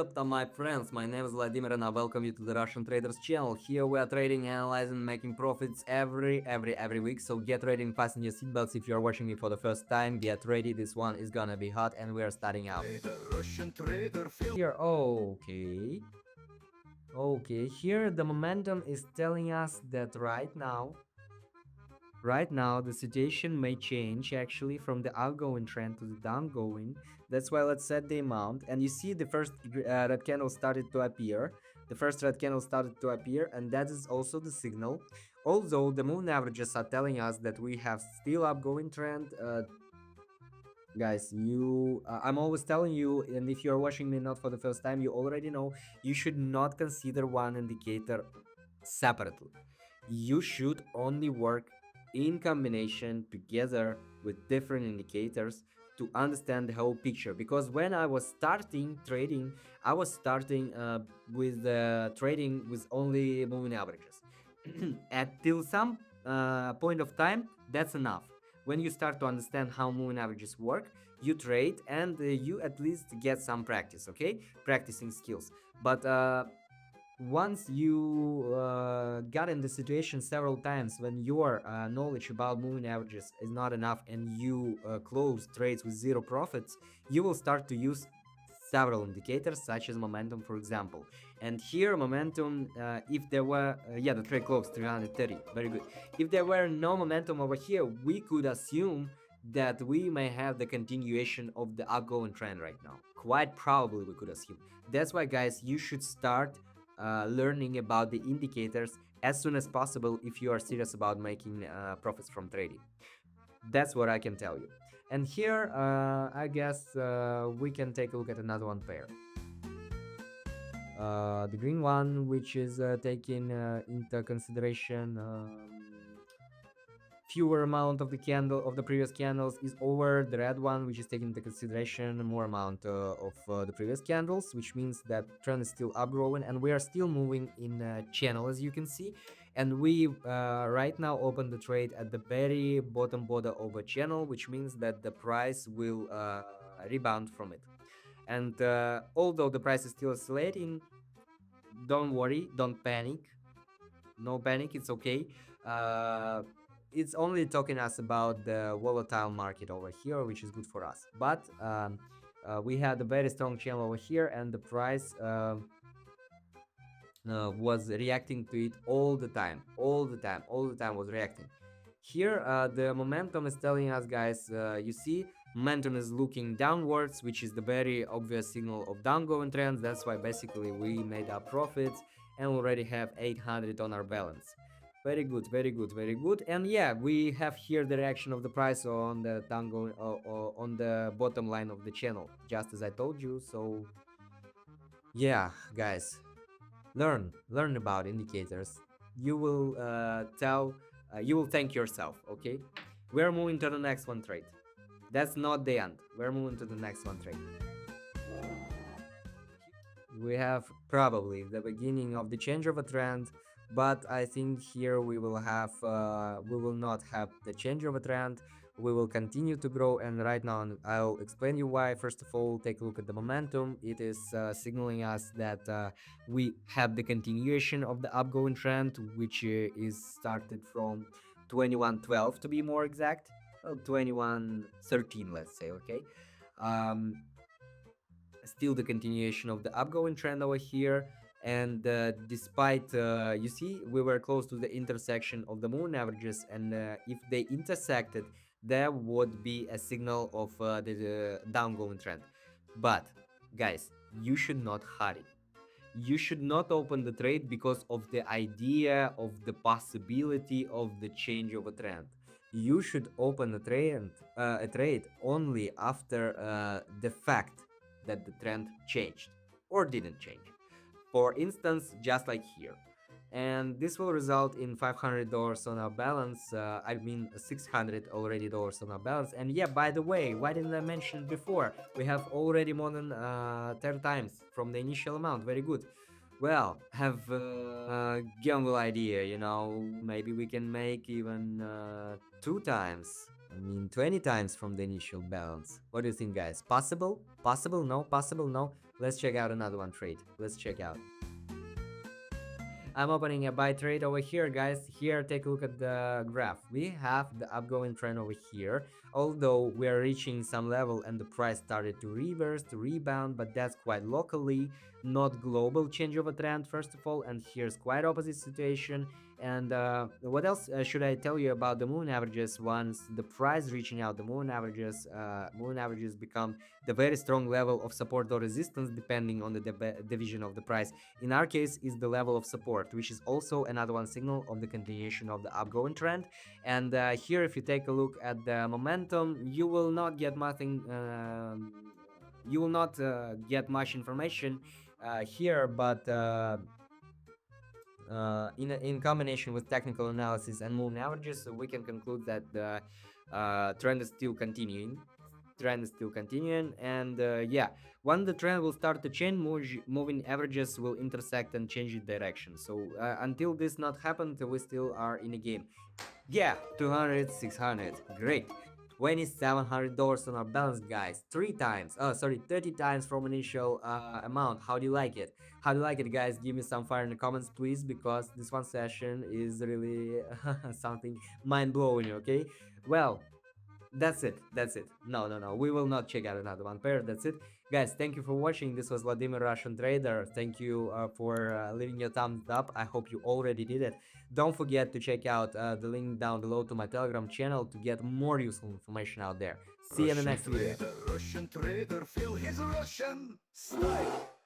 up, my friends? My name is Vladimir and I welcome you to the Russian Traders channel. Here we are trading, analyzing, making profits every week. So get ready and fasten your seatbelts if you are watching me for the first time. Get ready, this one is gonna be hot and we are starting out. Here, okay, here the momentum is telling us that right now the situation may change actually from the outgoing trend to the downgoing. That's why let's set the amount, and you see the first red candle started to appear. And that is also the signal. Although the moving averages are telling us that we have still upgoing trend, guys, I'm always telling you, and if you're watching me not for the first time, you already know you should not consider one indicator separately. You should only work in combination together with different indicators to understand the whole picture. Because when I was starting trading, I was starting with trading with only moving averages. Till some point of time, that's enough. When you start to understand how moving averages work, you trade and you at least get some practice, okay? Practicing skills. But once you got in the situation several times when your knowledge about moving averages is not enough and you close trades with zero profits, you will start to use several indicators such as momentum, for example. And here momentum, if there were the trade closed 330, very good. If there were no momentum over here, we could assume that we may have the continuation of the outgoing trend right now. Quite probably we could assume. That's why, guys, you should start learning about the indicators as soon as possible if you are serious about making profits from trading. That's what I can tell you. And here, I guess we can take a look at another one pair. The green one, which is taking into consideration fewer amount of the previous candles, is over the red one, which is taking into consideration more amount of the previous candles, which means that trend is still upgrowing and we are still moving in channel, as you can see. And we right now open the trade at the very bottom border of a channel, which means that the price will rebound from it. And although the price is still oscillating, don't worry, don't panic. No panic, it's okay. It's only talking us about the volatile market over here, which is good for us. But we had a very strong channel over here, and the price was reacting to it all the time was reacting. Here the momentum is telling us, guys, you see momentum is looking downwards, which is the very obvious signal of downgoing trends. That's why basically we made our profits and already have 800 on our balance. Very good, very good, very good. And yeah, we have here the reaction of the price on the downgoing on the bottom line of the channel, just as I told you. So yeah, guys, learn about indicators. You will you will thank yourself. Okay, we're moving to the next one trade. That's not the end. We're moving to the next one trade. We have probably the beginning of the change of a trend, but I think here we will not have the change of a trend. We will continue to grow, and right now I'll explain you why. First of all, take a look at the momentum. It is signaling us that we have the continuation of the upgoing trend, which is started from 2112 to be more exact. 2113, let's say. Okay, still the continuation of the upgoing trend over here. And despite you see, we were close to the intersection of the moving averages, and if they intersected, there would be a signal of the downgoing trend. But guys, you should not hurry. You should not open the trade because of the idea of the possibility of the change of a trend. You should open a trade only after the fact that the trend changed or didn't change. For instance, just like here. And this will result in $500 on our balance. I mean, $600 already dollars on our balance. And yeah, by the way, why didn't I mention it before? We have already more than 10 times from the initial amount. Very good. Well, have a gamble idea, maybe we can make even 2 times. I mean, 20 times from the initial balance. What do you think, guys? Possible? Possible? No? Possible? No? Let's check out another one trade. Let's check out. I'm opening a buy trade over here, guys. Here, take a look at the graph. We have the upgoing trend over here, although we are reaching some level and the price started to reverse, to rebound, but that's quite locally, not global change of a trend, first of all, and here's quite opposite situation. And what else should I tell you about the moving averages? Once the price reaching out the moving averages become the very strong level of support or resistance depending on the division of the price. In our case is the level of support, which is also another one signal of the continuation of the upgoing trend. And here, if you take a look at the momentum, you will not get nothing. You will not get much information here, but in combination with technical analysis and moving averages, so we can conclude that the trend is still continuing. And yeah, when the trend will start to change, moving averages will intersect and change its direction. So until this not happened, we still are in a game. Yeah, 200, 600, great. $2,700 on our balance, guys. 30 times from initial amount. How do you like it? How do you like it, guys? Give me some fire in the comments, please, because this one session is really something mind-blowing, okay? Well, that's it. That's it. No, no, no. We will not check out another one pair. That's it. Guys, thank you for watching. This was Vladimir, Russian Trader. Thank you for leaving your thumbs up. I hope you already did it. Don't forget to check out the link down below to my Telegram channel to get more useful information out there. See you in the next video. Russian trader, feel his Russian style.